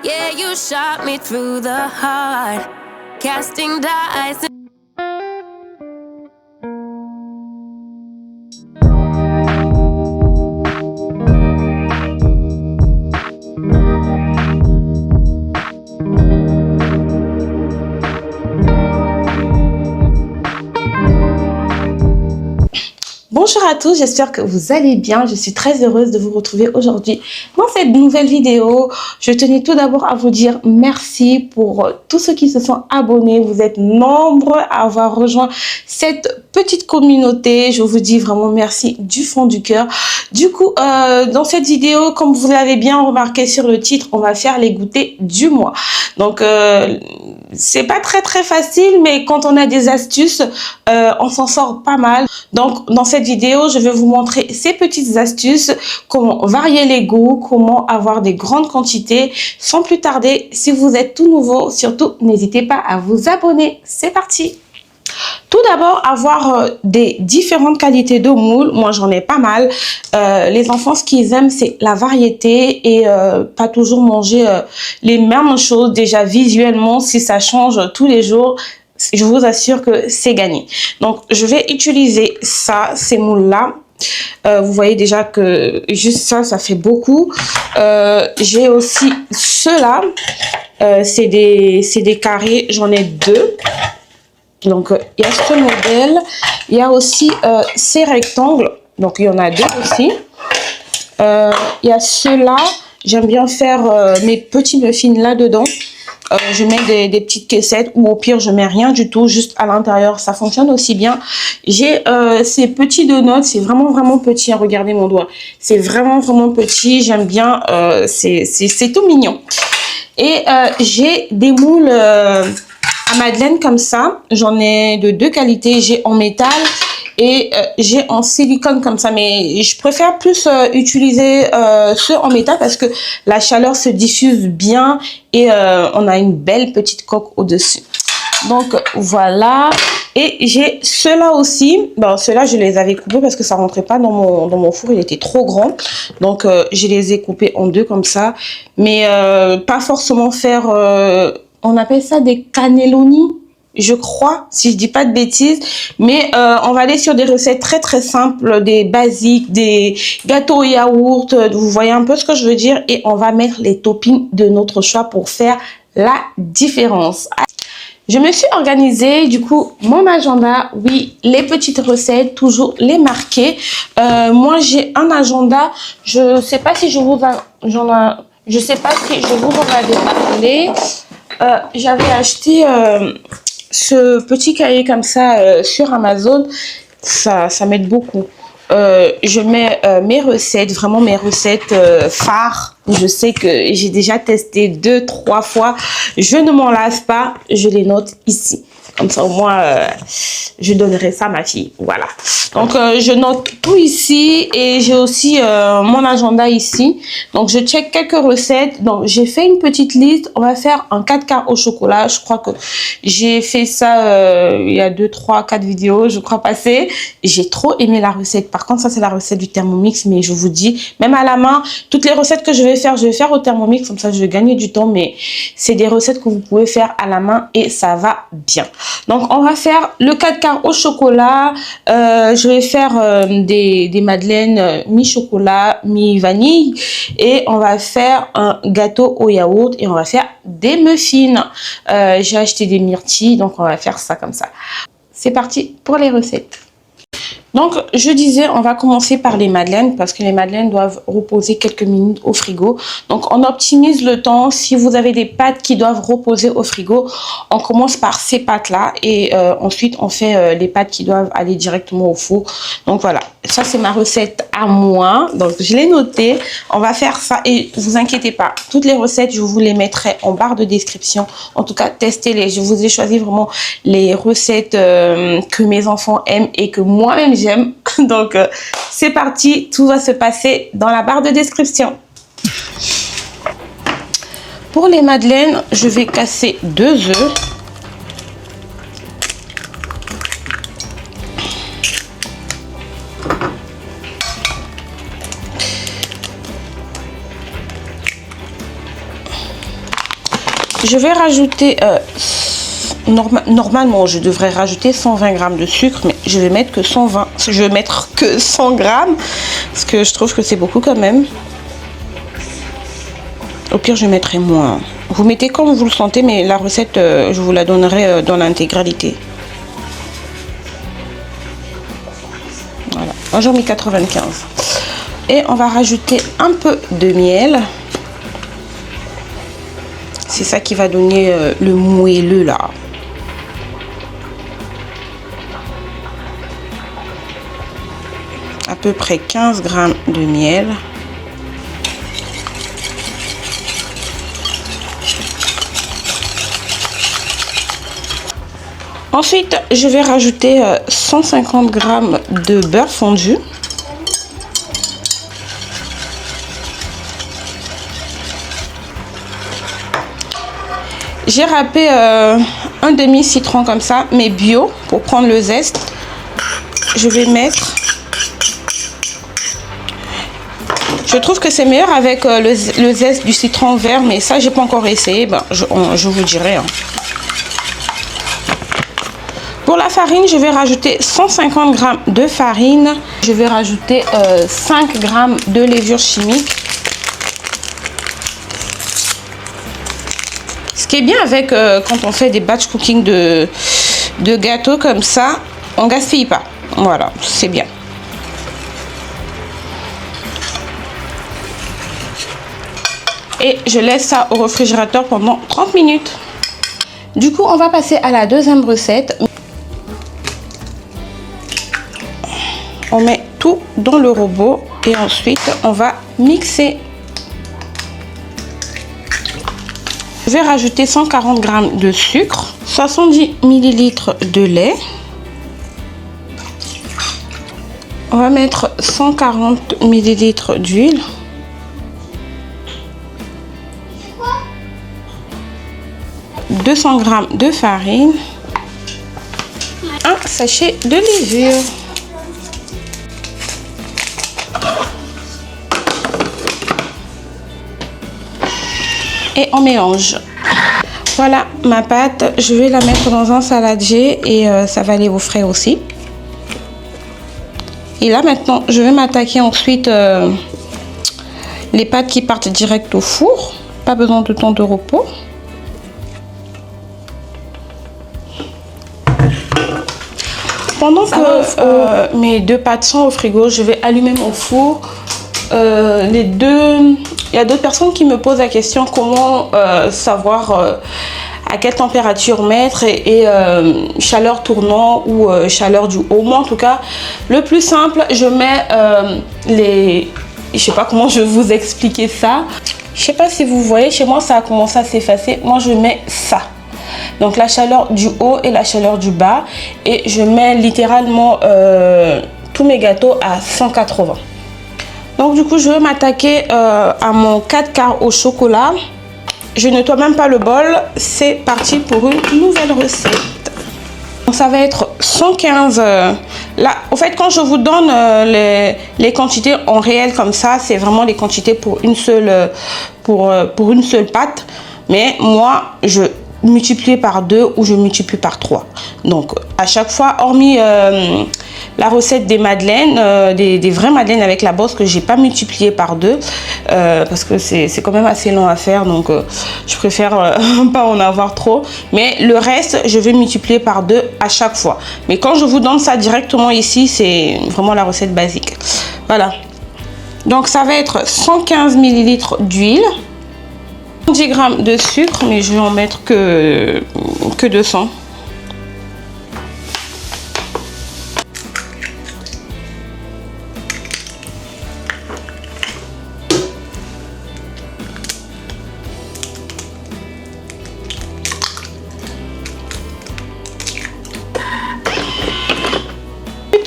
Yeah, you shot me through the heart, casting dice. Bonjour à tous, j'espère que vous allez bien. Je suis très heureuse de vous retrouver aujourd'hui dans cette nouvelle vidéo. Je tenais tout d'abord à vous dire merci pour tous ceux qui se sont abonnés. Vous êtes nombreux à avoir rejoint cette petite communauté. Je vous dis vraiment merci du fond du cœur. Du coup, dans cette vidéo, comme vous l'avez bien remarqué sur le titre, on va faire les goûters du mois. Donc, c'est pas très facile, mais quand on a des astuces, on s'en sort pas mal. Donc, dans cette vidéo, je vais vous montrer ces petites astuces, comment varier les goûts, comment avoir des grandes quantités. Sans plus tarder, si vous êtes tout nouveau, surtout, n'hésitez pas à vous abonner. C'est parti! Tout d'abord, avoir des différentes qualités de moules. Moi, j'en ai pas mal. Les enfants, ce qu'ils aiment, c'est la variété et pas toujours manger les mêmes choses. Déjà, visuellement, si ça change tous les jours, je vous assure que c'est gagné. Donc, je vais utiliser ça, ces moules-là. Vous voyez déjà que juste ça fait beaucoup. J'ai aussi ceux-là. C'est des carrés. J'en ai deux. Donc, il y a ce modèle. Il y a aussi ces rectangles. Donc, il y en a deux aussi. Il y a ceux-là. J'aime bien faire mes petits muffins là-dedans. Je mets des petites caissettes ou au pire, je mets rien du tout, juste à l'intérieur. Ça fonctionne aussi bien. J'ai ces petits donuts. C'est vraiment petit. Regardez mon doigt. C'est vraiment petit. J'aime bien. C'est tout mignon. Et j'ai des moules... à madeleine comme ça, j'en ai de deux qualités. J'ai en métal et j'ai en silicone comme ça. Mais je préfère plus utiliser ceux en métal parce que la chaleur se diffuse bien et on a une belle petite coque au-dessus. Donc voilà. Et j'ai ceux-là aussi. Bon, ceux-là, je les avais coupés parce que ça rentrait pas dans mon four. Il était trop grand. Donc, je les ai coupés en deux comme ça. Mais pas forcément faire... on appelle ça des cannelloni, je crois, si je dis pas de bêtises. Mais on va aller sur des recettes très simples, des basiques, des gâteaux au yaourt. Vous voyez un peu ce que je veux dire. Et on va mettre les toppings de notre choix pour faire la différence. Je me suis organisée, du coup, mon agenda, oui, les petites recettes, toujours les marquer. Moi, j'ai un agenda, je sais pas si je vous en avais parlé. J'avais acheté ce petit cahier comme ça sur Amazon. Ça m'aide beaucoup. Je mets mes recettes, vraiment mes recettes phares. Je sais que j'ai déjà testé 2-3 fois. Je ne m'en lasse pas. Je les note ici. Comme ça, au moins, je donnerai ça à ma fille. Voilà. Donc, je note tout ici. Et j'ai aussi mon agenda ici. Donc, je check quelques recettes. Donc, j'ai fait une petite liste. On va faire un 4 quarts au chocolat. Je crois que j'ai fait ça il y a 2, 3, 4 vidéos, je crois, passées. J'ai trop aimé la recette. Par contre, ça, c'est la recette du Thermomix. Mais je vous dis, même à la main, toutes les recettes que je vais faire au Thermomix. Comme ça, je vais gagner du temps. Mais c'est des recettes que vous pouvez faire à la main et ça va bien. Donc, on va faire le 4 quarts au chocolat. Je vais faire des madeleines mi-chocolat, mi-vanille. Et on va faire un gâteau au yaourt. Et on va faire des muffins. J'ai acheté des myrtilles. Donc, on va faire ça comme ça. C'est parti pour les recettes. Donc, je disais, on va commencer par les madeleines parce que les madeleines doivent reposer quelques minutes au frigo. Donc, on optimise le temps. Si vous avez des pâtes qui doivent reposer au frigo, on commence par ces pâtes-là et ensuite, on fait les pâtes qui doivent aller directement au four. Donc, voilà. Ça, c'est ma recette à moi. Donc, je l'ai noté. On va faire ça et vous inquiétez pas. Toutes les recettes, je vous les mettrai en barre de description. En tout cas, testez-les. Je vous ai choisi vraiment les recettes que mes enfants aiment et que moi-même j'aime. Donc, c'est parti. Tout va se passer dans la barre de description. Pour les madeleines, je vais casser 2 œufs. Je vais rajouter, normalement je devrais rajouter 120 grammes de sucre, mais je vais mettre que 120, je vais mettre que 100 grammes, parce que je trouve que c'est beaucoup quand même. Au pire je mettrai moins. Vous mettez comme vous le sentez, mais la recette, je vous la donnerai dans l'intégralité. Voilà, moi j'en mets 95. Et on va rajouter un peu de miel. C'est ça qui va donner le moelleux là. À peu près 15 grammes de miel. Ensuite, je vais rajouter 150 grammes de beurre fondu. J'ai râpé un demi-citron comme ça, mais bio, pour prendre le zeste. Je vais mettre... Je trouve que c'est meilleur avec le zeste du citron vert, mais ça, j'ai pas encore essayé. Ben, je vous dirai. Hein. Pour la farine, je vais rajouter 150 grammes de farine. Je vais rajouter 5 grammes de levure chimique. Ce qui est bien avec quand on fait des batch cooking de gâteaux comme ça, on gaspille pas. Voilà, c'est bien. Et je laisse ça au réfrigérateur pendant 30 minutes. Du coup, on va passer à la deuxième recette. On met tout dans le robot et ensuite on va mixer. Je vais rajouter 140 grammes de sucre, 70 ml de lait. On va mettre 140 ml d'huile. « 200 g de farine, un sachet de levure. Et on mélange. Voilà ma pâte, je vais la mettre dans un saladier et ça va aller au frais aussi. Et là maintenant, je vais m'attaquer ensuite les pâtes qui partent direct au four. Pas besoin de temps de repos. Pendant que mes deux pâtes sont au frigo, je vais allumer mon four. Les deux... Il y a d'autres personnes qui me posent la question comment savoir à quelle température mettre et chaleur tournant ou chaleur du haut. Moi en tout cas, le plus simple, je mets les... Je sais pas comment je vais vous expliquer ça. Je sais pas si vous voyez, chez moi ça a commencé à s'effacer. Moi je mets ça. Donc la chaleur du haut et la chaleur du bas. Et je mets littéralement tous mes gâteaux à 180. Donc du coup, je vais m'attaquer à mon 4 quarts au chocolat. Je nettoie même pas le bol. C'est parti pour une nouvelle recette. Donc ça va être 115. Là, en fait, quand je vous donne les quantités en réel comme ça, c'est vraiment les quantités pour une seule, pour une seule pâte. Mais moi, je multiplie par 2 ou je multiplie par 3. Donc à chaque fois, hormis la recette des madeleines, des vraies madeleines avec la bosse que j'ai pas multiplié par 2 parce que c'est quand même assez long à faire, donc je préfère pas en avoir trop. Mais le reste, je vais multiplier par 2 à chaque fois. Mais quand je vous donne ça directement ici, c'est vraiment la recette basique. Voilà. Donc ça va être 115 ml d'huile. 10 g de sucre, mais je vais en mettre que 200.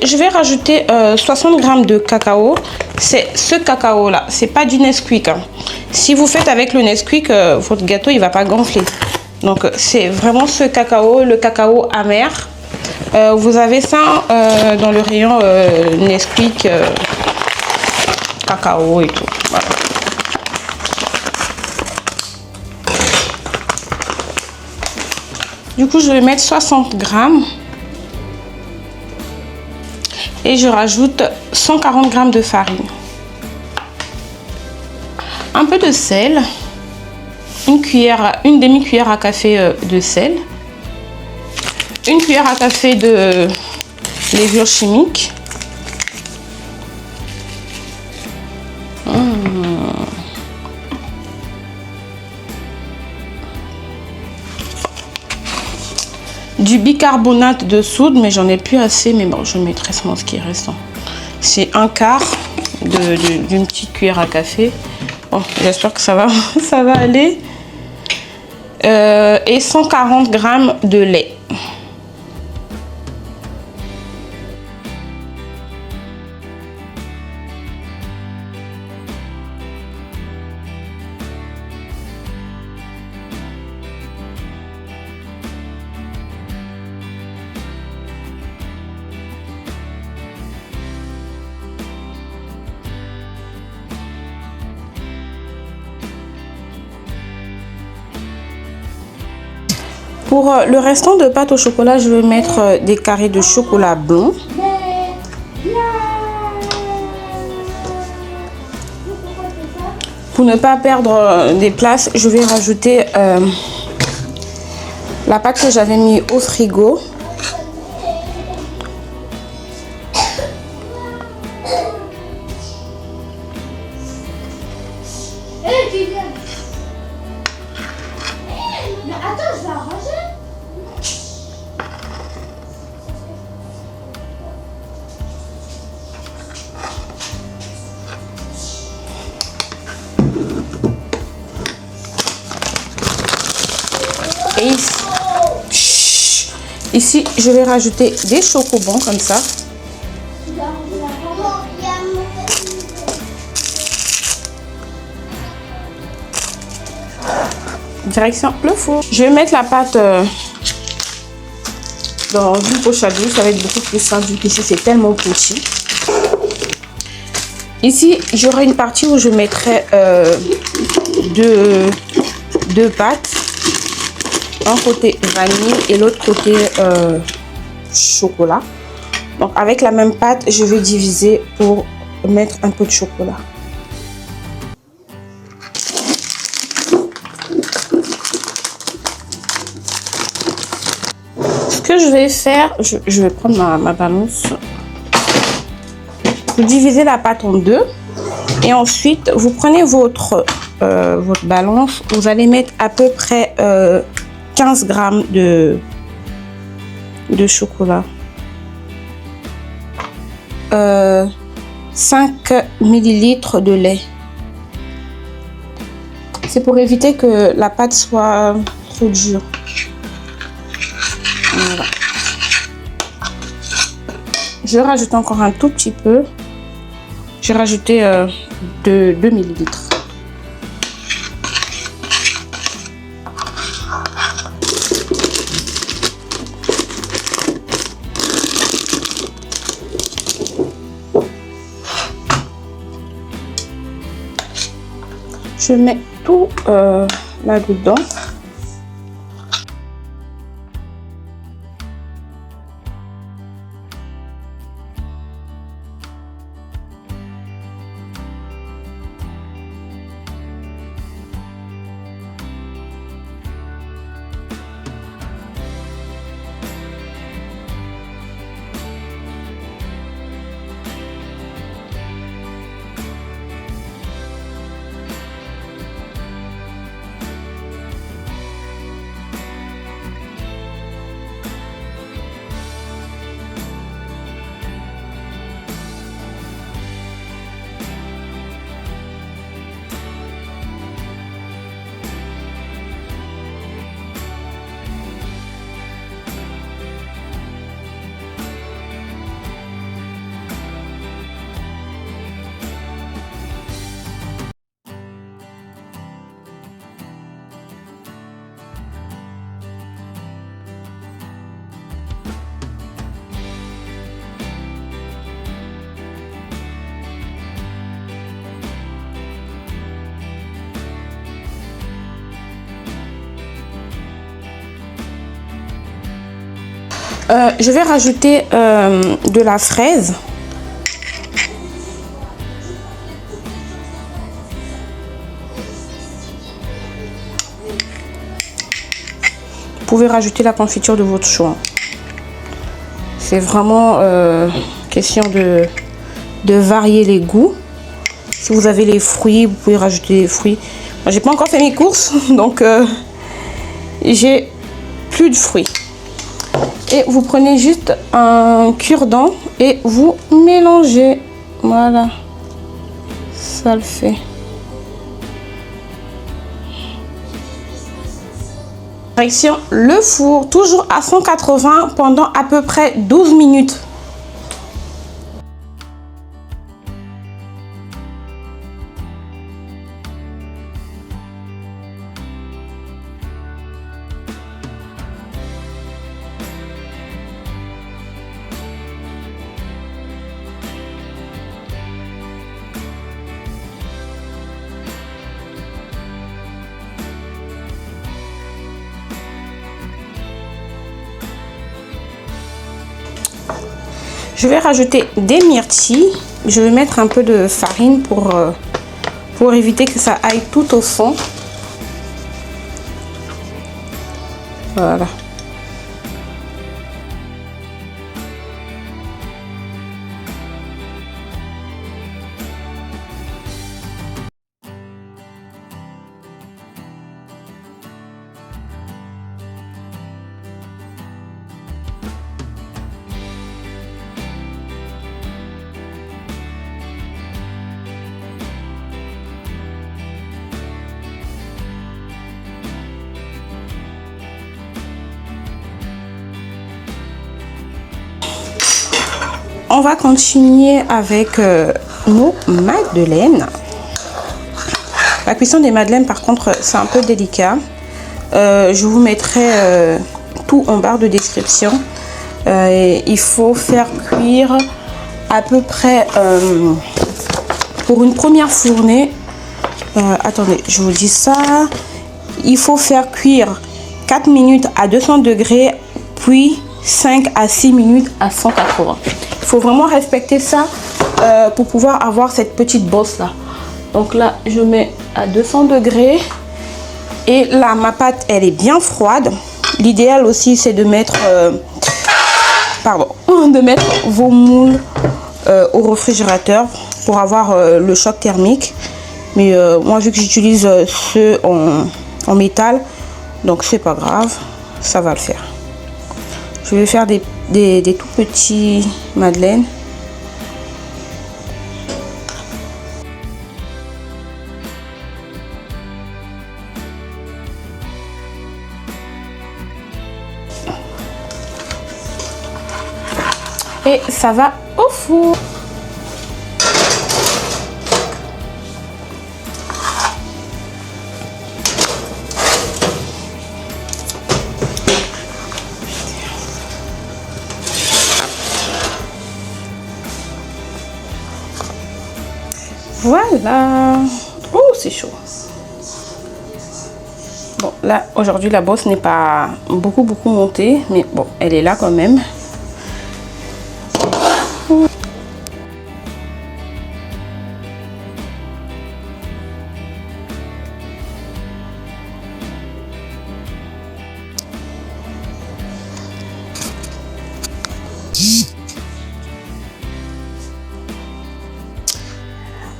Je vais rajouter 60 g de cacao. C'est ce cacao là, c'est pas du Nesquik. Hein. Si vous faites avec le Nesquik, votre gâteau il va pas gonfler. Donc c'est vraiment ce cacao, le cacao amer. Vous avez ça dans le rayon Nesquik, cacao et tout. Voilà. Du coup, je vais mettre 60 grammes. Et je rajoute 140 grammes de farine. Un peu de sel. Une demi-cuillère à café de sel. Une cuillère à café de levure chimique. Du bicarbonate de soude, mais j'en ai plus assez, mais bon, je mettrai seulement ce qui reste. C'est un quart d'une petite cuillère à café. Bon, j'espère que ça va, ça va aller. Et 140 grammes de lait. Pour le restant de pâte au chocolat, je vais mettre des carrés de chocolat blanc. Pour ne pas perdre des places, je vais rajouter la pâte que j'avais mis au frigo. Et ici, je vais rajouter des chocobons comme ça. Direction le four. Je vais mettre la pâte dans une poche à douce. Ça va être beaucoup plus simple vu qu'ici c'est tellement petit. Ici, j'aurai une partie où je mettrai deux pâtes. Un côté vanille et l'autre côté chocolat. Donc avec la même pâte, je vais diviser pour mettre un peu de chocolat. Ce que je vais faire, je vais prendre ma balance. Vous divisez la pâte en deux et ensuite vous prenez votre balance. Vous allez mettre à peu près 15 grammes de chocolat. 5 millilitres de lait. C'est pour éviter que la pâte soit trop dure. Voilà. Je rajoute encore un tout petit peu. J'ai rajouté 2 millilitres. Je mets tout là-dedans. Je vais rajouter de la fraise. Vous pouvez rajouter la confiture de votre choix. C'est vraiment question de varier les goûts. Si vous avez les fruits, vous pouvez rajouter les fruits. Moi, j'ai pas encore fait mes courses, donc j'ai plus de fruits. Et vous prenez juste un cure-dent et vous mélangez. Voilà, ça le fait. Direction le four, toujours à 180 pendant à peu près 12 minutes. Je vais rajouter des myrtilles. Je vais mettre un peu de farine pour éviter que ça aille tout au fond. Voilà. On va continuer avec nos madeleines. La cuisson des madeleines, par contre, c'est un peu délicat. Je vous mettrai tout en barre de description. Il faut faire cuire à peu près pour une première fournée. Attendez, je vous dis ça. Il faut faire cuire 4 minutes à 200 degrés, puis 5 à 6 minutes à 180. Il faut vraiment respecter ça pour pouvoir avoir cette petite bosse là. Donc là, je mets à 200 degrés. Et là, ma pâte, elle est bien froide. L'idéal aussi, c'est de mettre, de mettre vos moules au réfrigérateur pour avoir le choc thermique. Mais moi, vu que j'utilise ceux en métal, donc c'est pas grave, ça va le faire. Je vais faire des tout petits madeleines. Et ça va au four. Voilà. Oh, c'est chaud. Bon, là, aujourd'hui, la bosse n'est pas beaucoup montée. Mais bon, elle est là quand même.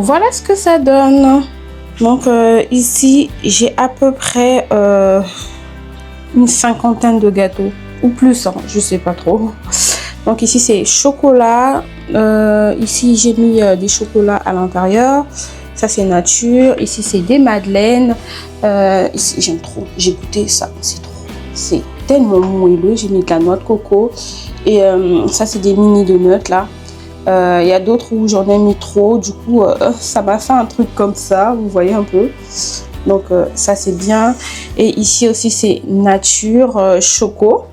Voilà ce que ça donne. Donc ici j'ai à peu près une cinquantaine de gâteaux ou plus, hein, je sais pas trop. Donc ici c'est chocolat, ici j'ai mis des chocolats à l'intérieur, ça c'est nature, ici c'est des madeleines, ici j'aime trop, j'ai goûté ça, c'est trop, c'est tellement moelleux, j'ai mis de la noix de coco et ça c'est des mini donuts là. Il y a d'autres où j'en ai mis trop, du coup ça m'a fait un truc comme ça, vous voyez un peu. Donc ça c'est bien. Et ici aussi c'est nature choco.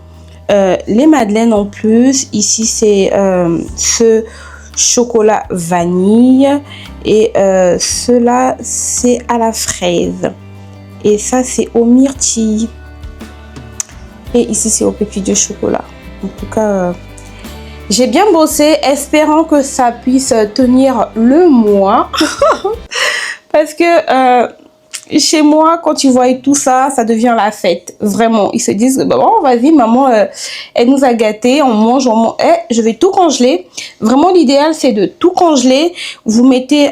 Les madeleines en plus, ici c'est ce chocolat vanille et cela c'est à la fraise. Et ça c'est aux myrtilles. Et ici c'est aux pépites de chocolat. En tout cas, j'ai bien bossé, espérant que ça puisse tenir le mois. Parce que chez moi, quand tu vois tout ça, ça devient la fête. Vraiment, ils se disent, bon, vas-y, maman, elle nous a gâtés, on mange, je vais tout congeler. Vraiment, l'idéal, c'est de tout congeler. Vous mettez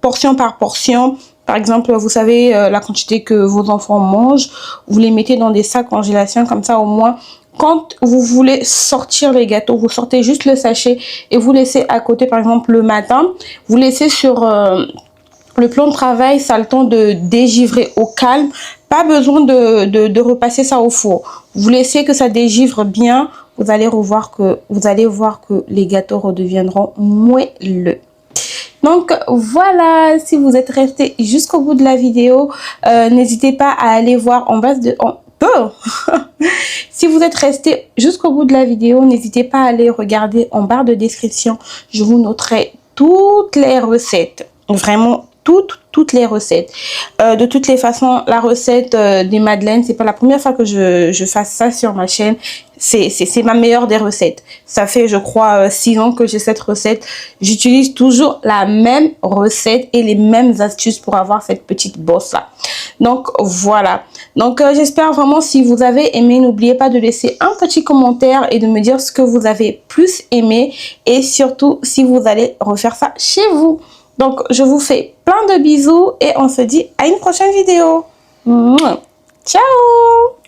portion par portion. Par exemple, vous savez la quantité que vos enfants mangent. Vous les mettez dans des sacs congélation, comme ça, au moins, quand vous voulez sortir les gâteaux, vous sortez juste le sachet et vous laissez à côté, par exemple, le matin. Vous laissez sur... le plan de travail, ça a le temps de dégivrer au calme. Pas besoin de repasser ça au four. Vous laissez que ça dégivre bien. Vous allez voir que les gâteaux redeviendront moelleux. Donc voilà, si vous êtes resté jusqu'au bout de la vidéo, n'hésitez pas à aller voir en bas de... Si vous êtes resté jusqu'au bout de la vidéo, n'hésitez pas à aller regarder en barre de description. Je vous noterai toutes les recettes. Vraiment toutes les recettes. De toutes les façons, la recette des madeleines, c'est pas la première fois que je fasse ça sur ma chaîne. C'est ma meilleure des recettes. Ça fait, je crois, 6 ans que j'ai cette recette. J'utilise toujours la même recette et les mêmes astuces pour avoir cette petite bosse là. Donc voilà. Donc j'espère vraiment, si vous avez aimé, n'oubliez pas de laisser un petit commentaire et de me dire ce que vous avez plus aimé et surtout si vous allez refaire ça chez vous. Donc je vous fais plein de bisous et on se dit à une prochaine vidéo. Ciao!